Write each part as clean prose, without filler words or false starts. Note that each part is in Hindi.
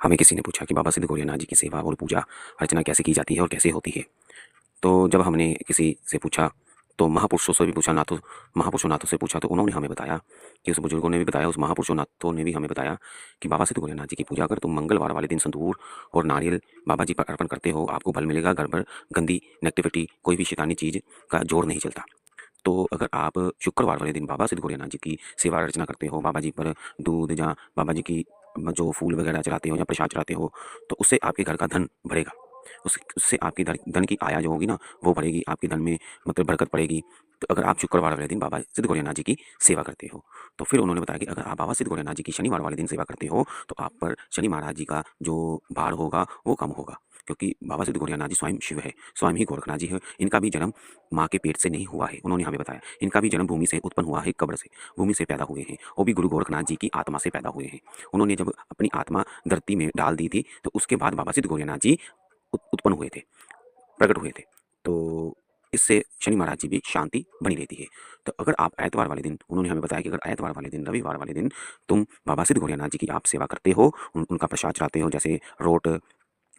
हमें किसी ने पूछा कि बाबा सिद्ध गौरियानाथ जी की सेवा और पूजा अर्चना कैसे की जाती है और कैसे होती है। तो जब हमने किसी से पूछा, तो महापुरुषों से भी पूछा, नाथों महापुरुषों नाथों से पूछा, तो उन्होंने हमें बताया कि उस बुजुर्गों ने भी बताया, उस महापुरुषों नाथों ने भी हमें बताया कि बाबा सिद्ध गौरियानाथ जी की पूजा अगर तुम मंगलवार वाले दिन संतूर और नारियल बाबा जी पर अर्पण करते हो, आपको फल मिलेगा। घर पर गंदी नेगेटिविटी, कोई भी शैतानी चीज़ का जोर नहीं चलता। तो अगर आप शुक्रवार वाले दिन बाबा सिद्ध गौरियानाथ जी की सेवा अर्चना करते हो, बाबा जी पर दूध या बाबा जी की जो फूल वगैरह चढ़ाते हो या प्रसाद चढ़ाते हो, तो उससे आपके घर का धन बढ़ेगा। उससे आपकी धन धन की आया जो होगी ना, वो बढ़ेगी, आपके धन में मतलब बरकत पड़ेगी। तो अगर आप शुक्रवार वाले दिन बाबा सिद्ध गौरियानाथ जी की सेवा करते हो, तो फिर उन्होंने बताया कि अगर आप बाबा सिद्ध गौरियानाथ जी की शनिवार वाले दिन सेवा करते हो, तो आप पर शनि महाराज जी का जो भार होगा वो कम होगा। क्योंकि बाबा सिद्ध गौरियानाथ जी स्वयं शिव है, स्वयं ही गोरखनाथ जी है। इनका भी जन्म माँ के पेट से नहीं हुआ है, उन्होंने हमें बताया। इनका भी जन्म भूमि से उत्पन्न हुआ है, कब्र से, भूमि से पैदा हुए हैं। वो भी गुरु गोरखनाथ जी की आत्मा से पैदा हुए हैं। उन्होंने जब अपनी आत्मा धरती में डाल दी थी, तो उसके बाद बाबा सिद्ध गौरियानाथ जी उत्पन्न हुए थे, प्रकट हुए थे। तो इससे शनि महाराज जी भी शांति बनी रहती है। तो अगर आप एतवार वाले दिन, उन्होंने हमें बताया कि अगर एतवार वाले दिन, रविवार वाले दिन तुम बाबा सिद्ध गौरियानाथ जी की आप सेवा करते हो, उनका प्रसाद चढ़ाते हो, जैसे रोट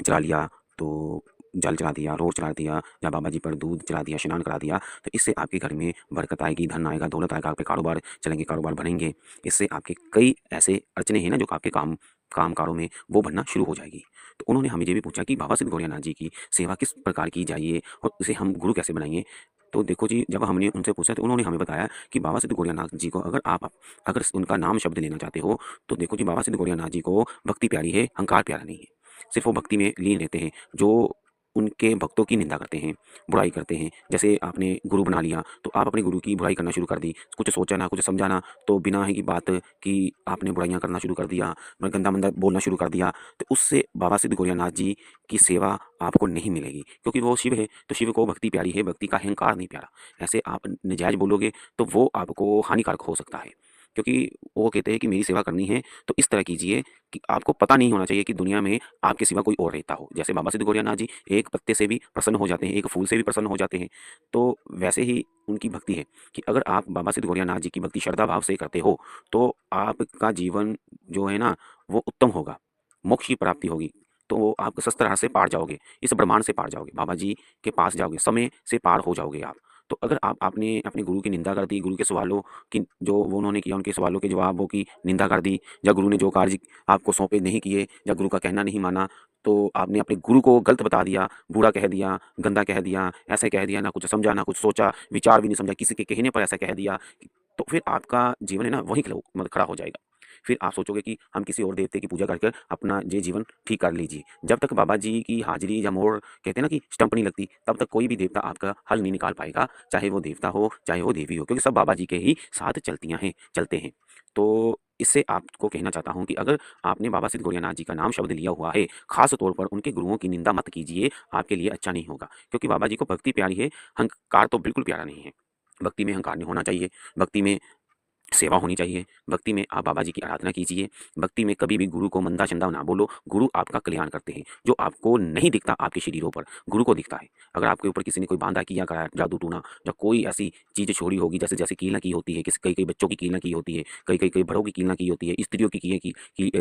चढ़ा लिया, तो जल चढ़ा दिया, रोट चढ़ा दिया, या बाबा जी पर दूध चढ़ा दिया, स्नान करा दिया, तो इससे आपके घर में बरकत आएगी, धन आएगा, दौलत आएगा, आपके कारोबार चलेंगे, कारोबार बढ़ेंगे। इससे आपके कई ऐसे अड़चने हैं ना जो आपके कारों में वो बनना शुरू हो जाएगी। तो उन्होंने हमें ये भी पूछा कि बाबा सिद्ध गौरियानाथ जी की सेवा किस प्रकार की जाइए और उसे हम गुरु कैसे बनाएंगे। तो देखो जी, जब हमने उनसे पूछा तो उन्होंने हमें बताया कि बाबा सिद्ध गौरियानाथ जी को अगर उनका नाम शब्द लेना चाहते हो, तो देखो जी, बाबा सिद्ध गौरियानाथ जी को भक्ति प्यारी है, अहंकार प्यारा नहीं है। सिर्फ वो भक्ति में लीन रहते हैं। जो उनके भक्तों की निंदा करते हैं, बुराई करते हैं, जैसे आपने गुरु बना लिया, तो आप अपने गुरु की बुराई करना शुरू कर दी। कुछ सोचा ना, कुछ समझा ना, तो बिना है की बात कि आपने बुराइयाँ करना शुरू कर दिया, गंदा-मंदा बोलना शुरू कर दिया। तो उससे बाबा सिद्ध गौरियानाथ जी की सेवा आपको नहीं मिलेगी, क्योंकि वो शिव है, तो शिव को भक्ति प्यारी है, भक्ति का अहंकार नहीं प्यारा। ऐसे आप नाजायज़ बोलोगे, तो वो आपको हानिकारक हो सकता है। क्योंकि वो कहते हैं कि मेरी सेवा करनी है, तो इस तरह कीजिए कि आपको पता नहीं होना चाहिए कि दुनिया में आपके सिवा कोई और रहता हो। जैसे बाबा सिद्ध गौरियानाथ जी एक पत्ते से भी प्रसन्न हो जाते हैं, एक फूल से भी प्रसन्न हो जाते हैं। तो वैसे ही उनकी भक्ति है कि अगर आप बाबा सिद्ध गौरियानाथ जी की भक्ति श्रद्धा भाव से करते हो, तो आपका जीवन जो है ना, वो उत्तम होगा, मोक्ष की प्राप्ति होगी। तो आप शस्त्रहार से पार जाओगे, इस ब्रह्मांड से पार जाओगे, बाबा जी के पास जाओगे, समय से पार हो जाओगे आप। तो अगर आपने अपने गुरु की निंदा कर दी, गुरु के सवालों की जो वो उन्होंने किया, उनके सवालों के जवाबों की निंदा कर दी, या गुरु ने जो कार्य आपको सौंपे नहीं किए, या गुरु का कहना नहीं माना, तो आपने अपने गुरु को गलत बता दिया, बुरा कह दिया, गंदा कह दिया, ऐसे कह दिया, ना कुछ समझा, ना कुछ सोचा, विचार भी नहीं समझा, किसी के कहने पर ऐसा कह दिया, तो फिर आपका जीवन है ना वहीं मतलब खड़ा हो जाएगा। फिर आप सोचोगे कि हम किसी और देवते की पूजा कर अपना ये जीवन ठीक कर लीजिए। जब तक बाबा जी की हाजिरी या मोहर कहते हैं ना कि स्टंप नहीं लगती, तब तक कोई भी देवता आपका हल नहीं निकाल पाएगा, चाहे वो देवता हो, चाहे वो देवी हो, क्योंकि सब बाबा जी के ही साथ चलते हैं। तो इससे आपको कहना चाहता हूँ कि अगर आपने बाबा सिद्ध गौरियानाथ जी का नाम शब्द लिया हुआ है, खास तौर पर उनके गुरुओं की निंदा मत कीजिए, आपके लिए अच्छा नहीं होगा। क्योंकि बाबा जी को भक्ति प्यारी है, अहंकार तो बिल्कुल प्यारा नहीं है। भक्ति में अहंकार नहीं होना चाहिए, भक्ति में सेवा होनी चाहिए, भक्ति में आप बाबा जी की आराधना कीजिए, भक्ति में कभी भी गुरु को मंदा-चंदा ना बोलो, गुरु आपका कल्याण करते हैं। जो आपको नहीं दिखता आपके शरीरों पर, गुरु को दिखता है। अगर आपके ऊपर किसी ने कोई बांधा किया कराया, जादू-टूना, या कोई ऐसी चीज़ छोड़ी होगी, जैसे कील ना की होती है, किसी कई-कई बच्चों की कील ना की होती है, कई-कई बड़ों की कील ना की होती है, स्त्रियों की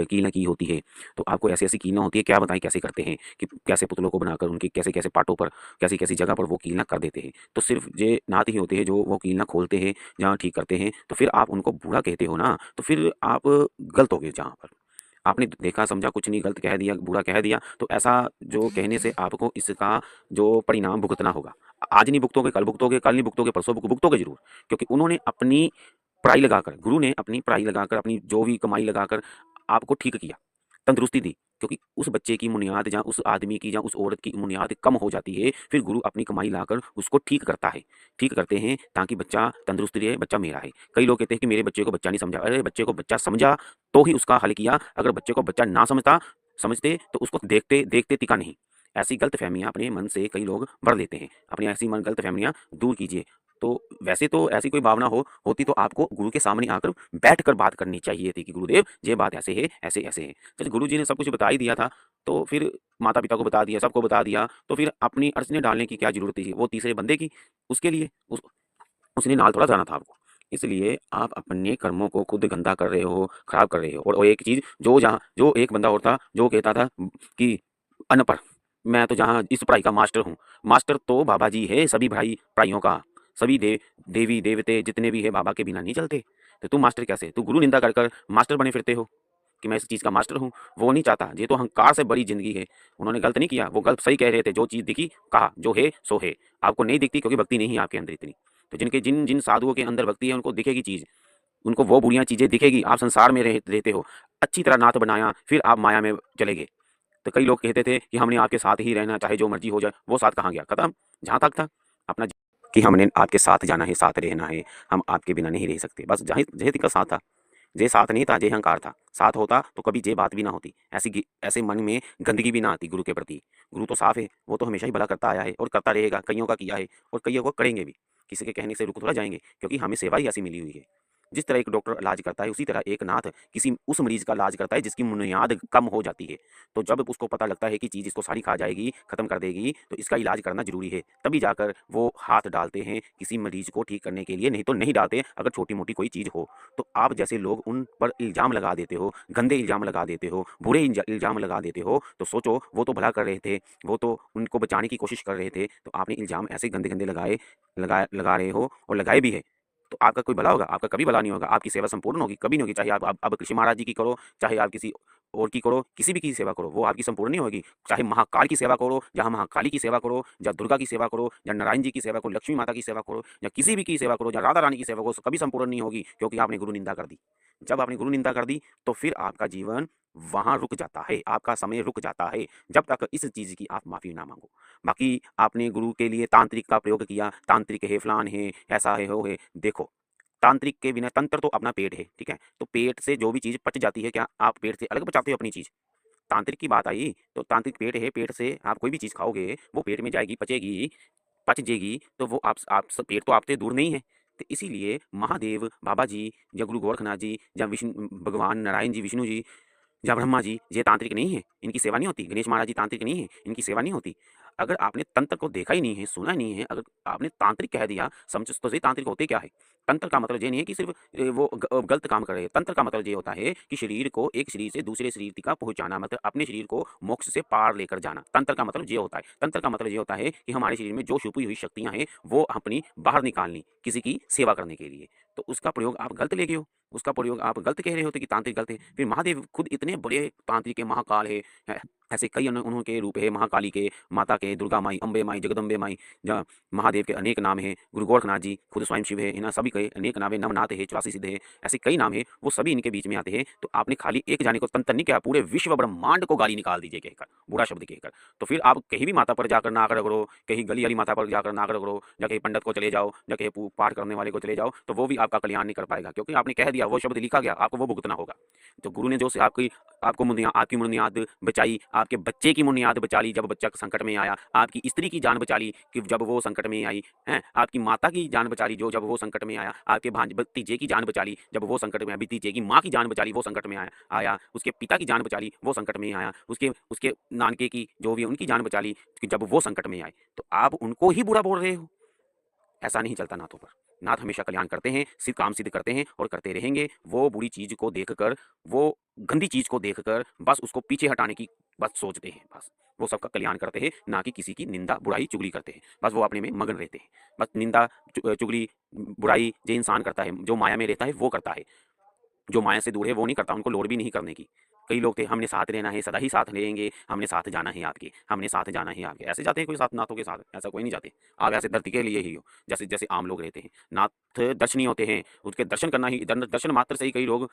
कील ना की होती है, तो आपको ऐसी-ऐसी कील ना होती है, क्या बताएँ कैसे करते हैं कि कैसे पुतलों को बनाकर उनके कैसे-कैसे पार्टों पर, कैसी-कैसी जगह पर वो कील ना कर देते हैं। तो सिर्फ़ ये नाथ ही होते हैं जो वो कील ना खोलते हैं, जहाँ ठीक करते हैं, तो फिर आप उनको बुरा कहते हो ना, तो फिर आप गलत हो गए जहाँ पर। आपने देखा समझा कुछ नहीं, गलत कह दिया, बुरा कह दिया, तो ऐसा जो कहने से आपको इसका जो परिणाम भुगतना होगा। आज नहीं भुगतोगे, कल नहीं भुगतोगे, परसों भुगतोगे ज़रूर। क्योंकि उन्होंने अपनी पढ़ाई लगाकर, गुरु ने अपनी पढ़ाई लगाकर, अपनी जो भी कमाई लगाकर आपको ठीक किया, तंदुरुस्ती दी। क्योंकि उस बच्चे की बुनियाद या उस आदमी की या उस औरत की बुनियाद कम हो जाती है, फिर गुरु अपनी कमाई लाकर उसको ठीक करता है। ठीक करते हैं ताकि बच्चा तंदुरुस्त रहे, बच्चा मेरा है। कई लोग कहते हैं कि मेरे बच्चे को बच्चा नहीं समझा। अरे बच्चे को बच्चा समझा तो ही उसका हल किया। अगर बच्चे को बच्चा ना समझते तो उसको देखते टिका नहीं। ऐसी गलतफ़हमियाँ अपने मन से कई लोग भर लेते हैं। अपनी ऐसी मन गलतफ़हमियाँ दूर कीजिए। तो वैसे तो ऐसी कोई भावना होती तो आपको गुरु के सामने आकर बैठकर बात करनी चाहिए थी कि गुरुदेव ये बात ऐसे है, ऐसे-ऐसे है। चलिए गुरुजी ने सब कुछ बता ही दिया था, तो फिर माता-पिता को बता दिया, सबको बता दिया, तो फिर अपनी अड़चनें डालने की क्या ज़रूरत थी? वो तीसरे बंदे की, उसके लिए उसने नाल थोड़ा जाना था आपको। इसलिए आप अपने कर्मों को खुद गंदा कर रहे हो, खराब कर रहे हो। और एक चीज़ जो एक बंदा और था जो कहता था कि अनपढ़, मैं तो जहाँ इस पढ़ाई का मास्टर हूँ। मास्टर तो बाबा जी है सभी भाई पढ़ाइयों का। सभी देवी देवते जितने भी है बाबा के बिना नहीं चलते। तो तुम मास्टर कैसे? तू गुरु निंदा कर कर मास्टर बने फिरते हो कि मैं इस चीज़ का मास्टर हूँ। वो नहीं चाहता, ये तो अहंकार से बड़ी ज़िंदगी है। उन्होंने गलत नहीं किया, वो गलत सही कह रहे थे। जो चीज़ दिखी कहा, जो है सो है। आपको नहीं दिखती क्योंकि भक्ति नहीं है आपके अंदर इतनी। तो जिन जिन साधुओं के अंदर भक्ति है उनको दिखेगी चीज़, उनको वो बुरियाँ चीज़ें दिखेगी। आप संसार में रहते हो, अच्छी तरह नाथ बनाया, फिर आप माया में चले गए। तो कई लोग कहते थे कि हमने आपके साथ ही रहना, चाहे जो मर्जी हो जाए। वो साथ कहाँ गया? खत्म। जहाँ तक था अपना कि हमने आपके साथ जाना है, साथ रहना है, हम आपके बिना नहीं रह सकते। बस जहाँ जहे तक का साथ था। जे साथ नहीं था, जे अहंकार था। साथ होता तो कभी जे बात भी ना होती। ऐसे मन में गंदगी भी ना आती गुरु के प्रति। गुरु तो साफ है, वो तो हमेशा ही भला करता आया है और करता रहेगा। कईयों का किया है और कईयों को करेंगे भी। किसी के कहने से रुक थोड़ा जाएंगे, क्योंकि हमें सेवा ही ऐसी मिली हुई है। जिस तरह एक डॉक्टर इलाज करता है, उसी तरह एक नाथ किसी उस मरीज का इलाज करता है जिसकी बुनियाद कम हो जाती है। तो जब उसको पता लगता है कि चीज़ इसको सारी खा जाएगी, खत्म कर देगी, तो इसका इलाज करना जरूरी है। तभी जाकर वो हाथ डालते हैं किसी मरीज को ठीक करने के लिए, नहीं तो नहीं डालते अगर छोटी मोटी कोई चीज़ हो। तो आप जैसे लोग उन पर इल्ज़ाम लगा देते हो, गंदे इल्ज़ाम लगा देते हो, बुरे इल्ज़ाम लगा देते हो। तो सोचो, वो तो भला कर रहे थे, वो तो उनको बचाने की कोशिश कर रहे थे। तो आपने इल्ज़ाम ऐसे गंदे गंदे लगा रहे हो और लगाए भी है। तो आपका कोई भला होगा? आपका कभी भला नहीं होगा। आपकी सेवा संपूर्ण होगी? कभी नहीं होगी। चाहे आप अब कृषि महाराज जी की करो, चाहे आप किसी और की करो, किसी भी की सेवा करो, वो आपकी संपूर्ण नहीं होगी। चाहे महाकाल की सेवा करो, जहाँ महाकाली की सेवा करो, या दुर्गा की सेवा करो, या नारायण जी की सेवा करो, लक्ष्मी माता की सेवा करो, या किसी भी की सेवा करो, या राधा रानी की सेवा करो, कभी संपूर्ण नहीं होगी, क्योंकि आपने गुरु निंदा कर दी। जब आपने गुरु निंदा कर दी, तो फिर आपका जीवन वहाँ रुक जाता है, आपका समय रुक जाता है, जब तक इस चीज़ की आप माफ़ी ना मांगो। बाकी आपने गुरु के लिए तांत्रिक का प्रयोग किया, तांत्रिक है, फलान है, ऐसा है, वो है। देखो, तांत्रिक के बिना, तंत्र तो अपना पेट है, ठीक है? तो पेट से जो भी चीज़ पच जाती है, क्या आप पेट से अलग पचाते हो अपनी चीज़? तांत्रिक की बात आई तो तांत्रिक पेट है, पेट से आप कोई भी चीज़ खाओगे, वो पेट में जाएगी, पचेगी, पच जाएगी, तो वो आप स पेट तो आपसे दूर नहीं है। तो इसीलिए महादेव, बाबा जी या गुरु गोरखनाथ जी या विष्णु भगवान नारायण जी, विष्णु जी या ब्रह्मा जी, ये तांत्रिक नहीं है, इनकी सेवा नहीं होती। गणेश महाराज जी तांत्रिक नहीं है, इनकी सेवा नहीं होती। अगर आपने तंत्र को देखा ही नहीं है, सुना नहीं है, अगर आपने तांत्रिक कह दिया, समझ तो सही तांत्रिक होते क्या है। तंत्र का मतलब ये नहीं है कि सिर्फ वो गलत काम कर रहे हैं। तंत्र का मतलब ये होता है कि शरीर को एक शरीर से दूसरे शरीर तक पहुंचाना, मतलब अपने शरीर को मोक्ष से पार लेकर जाना। तंत्र का मतलब ये होता है। तंत्र का मतलब ये होता है कि हमारे शरीर में जो छुपी हुई शक्तियां हैं, वो अपनी बाहर निकालनी किसी की सेवा करने के लिए। तो उसका प्रयोग आप गलत ले गए हो, उसका प्रयोग आप गलत कह रहे होते कि तांत्रिक गलत है। फिर महादेव खुद इतने बड़े तांत्रिक है, महाकाल है, ऐसे कई उन्होंने रूप है, महाकाली के, माता के, दुर्गा माई, अम्बे माई, जगदम्बे माई, जहाँ महादेव के अनेक नाम हैं। गुरु गोरखनाथ जी खुद स्वयं शिव है, इन्हें सभी के अनेक नाम है। नवनाथ है, 84 सिद्ध है, ऐसे कई नाम है, वो सभी इनके बीच में आते हैं। तो आपने खाली एक जाने को तंत्र नहीं किया, पूरे विश्व ब्रह्मांड को गाली निकाल दीजिए कहकर, बुरा शब्द कहकर। तो फिर आप कहीं भी माता पर जाकर नाक रगड़ो, कहीं गली वाली माता पर जाकर नाक रगड़ो, या कहीं पंडित को चले जाओ, या कहीं पाठ करने वाले को चले जाओ, तो वो भी आपका कल्याण नहीं कर पाएगा, क्योंकि आपने कह दिया, वो शब्द लिखा गया, आपको वो भुगतना होगा। तो गुरु ने जो से आपकी मुनियाद बचाई, आपके बच्चे की मुनियाद बचा ली जब बच्चा संकट में आया, आपकी स्त्री की जान बचा ली कि जब वो संकट में आई हैं, आपकी माता की जान बचा ली जो जब वो संकट में आया, आपके भतीजे की जान बचा ली जब वो संकट में आया, भतीजे की माँ की जान बचा ली वो संकट में आया, उसके पिता की जान बचा ली वो संकट में आया, उसके उसके नानके की जो भी उनकी जान बचा ली कि जब वो संकट में आए। तो आप उनको ही बुरा बोल रहे हो। ऐसा नहीं चलता नाथों पर। नाथ हमेशा कल्याण करते हैं, सिद्ध काम सिद्ध करते हैं और करते रहेंगे। वो बुरी चीज़ को देखकर, वो गंदी चीज़ को देखकर बस उसको पीछे हटाने की बस सोचते हैं बस। वो सबका कल्याण करते हैं, ना कि किसी की निंदा, बुराई, चुगली करते हैं। बस वो अपने में मगन रहते हैं। बस निंदा, चुगली, बुराई जो इंसान करता है, जो माया में रहता है वो करता है। जो माया से दूर है वो नहीं करता, उनको लोड़ भी नहीं करने की। कई लोग थे, हमने साथ रहना है, सदा ही साथ रहेंगे, हमने साथ जाना है आपके, हमने साथ जाना है आपके। ऐसे जाते हैं कोई साथ नाथों के साथ? ऐसा कोई नहीं जाते। आप ऐसे धरती के लिए ही हो, जैसे जैसे आम लोग रहते हैं। नाथ दर्शनीय होते हैं, उसके दर्शन करना ही, दर्शन मात्र से ही कई लोग